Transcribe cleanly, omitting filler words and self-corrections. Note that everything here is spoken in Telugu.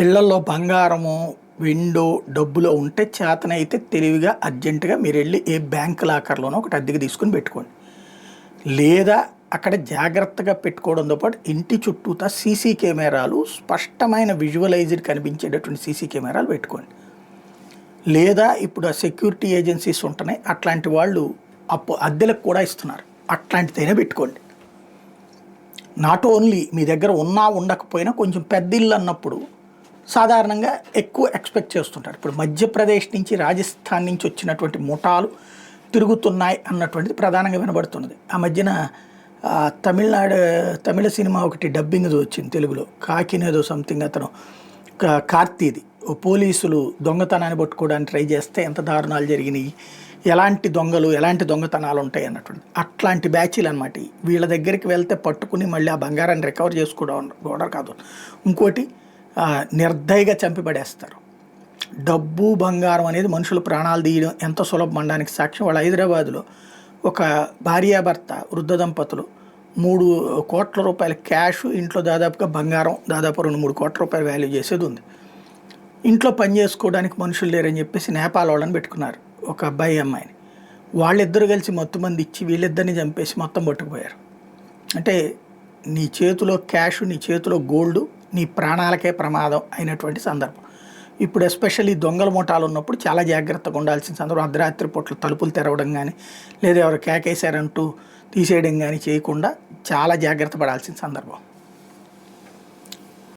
ఇళ్లలో బంగారము, వెండో, డబ్బులో ఉంటే చేతనైతే తెలివిగా అర్జెంటుగా మీరెళ్ళి ఏ బ్యాంక్ లాకర్‌లోనో ఒకటి అద్దెకు తీసుకొని పెట్టుకోండి. లేదా అక్కడ జాగ్రత్తగా పెట్టుకోవడంతో పాటు ఇంటి చుట్టూతా సీసీ కెమెరాలు స్పష్టమైన విజువలైజ్డ్ కనిపించేటటువంటి సీసీ కెమెరాలు పెట్టుకోండి. లేదా ఇప్పుడు ఆ సెక్యూరిటీ ఏజెన్సీస్ ఉంటున్నాయి. అట్లాంటి వాళ్ళు అద్దెలకు కూడా ఇస్తున్నారు. అట్లాంటిదైనా పెట్టుకోండి. నాట్ ఓన్లీ మీ దగ్గర ఉన్నా ఉండకపోయినా కొంచెం పెద్ద ఇల్లు అన్నప్పుడు సాధారణంగా ఎక్కువ ఎక్స్పెక్ట్ చేస్తుంటారు. ఇప్పుడు మధ్యప్రదేశ్ నుంచి రాజస్థాన్ నుంచి వచ్చినటువంటి ముఠాలు తిరుగుతున్నాయి అన్నటువంటిది ప్రధానంగా వినబడుతున్నది. ఆ మధ్యన తమిళ సినిమా ఒకటి డబ్బింగ్ వచ్చింది తెలుగులో, కాకినేదో సంథింగ్ అతను కార్తీది పోలీసులు దొంగతనాన్ని పట్టుకోవడానికి ట్రై చేస్తే ఎంత దారుణాలు జరిగినాయి, ఎలాంటి దొంగలు ఎలాంటి దొంగతనాలు ఉంటాయి అన్నటువంటి అట్లాంటి బ్యాచీలు అనమాట. వీళ్ళ దగ్గరికి వెళ్తే పట్టుకుని మళ్ళీ ఆ బంగారాన్ని రికవర్ చేసుకోవడం కూడా కాదు, ఇంకోటి నిర్దయగా చంపిపడేస్తారు. డబ్బు బంగారం అనేది మనుషుల ప్రాణాలు తీయడం ఎంత సులభమనడానికి సాక్ష్యం. వాళ్ళ హైదరాబాదులో ఒక భార్యాభర్త వృద్ధ దంపతులు 3 కోట్ల రూపాయల క్యాష్, ఇంట్లో దాదాపుగా బంగారం దాదాపు 2-3 కోట్ల రూపాయలు వాల్యూ చేసేది ఉంది. ఇంట్లో పని చేసుకోవడానికి మనుషులు లేరని చెప్పేసి నేపాల్ వాళ్ళని పెట్టుకున్నారు, ఒక అబ్బాయి అమ్మాయిని. వాళ్ళిద్దరు కలిసి మొత్తం ఇచ్చి వీళ్ళిద్దరిని చంపేసి మొత్తం పట్టుకుపోయారు. అంటే నీ చేతిలో క్యాష్, నీ చేతిలో గోల్డ్, నీ ప్రాణాలకే ప్రమాదం అయినటువంటి సందర్భం. ఇప్పుడు ఎస్పెషల్లీ దొంగల ముఠాలు ఉన్నప్పుడు చాలా జాగ్రత్తగా ఉండాల్సిన సందర్భం. అర్ధరాత్రి పూట్ల తలుపులు తెరవడం కానీ, లేదా ఎవరు కేకేశారంటూ తీసేయడం కానీ చేయకుండా చాలా జాగ్రత్త పడాల్సిన సందర్భం.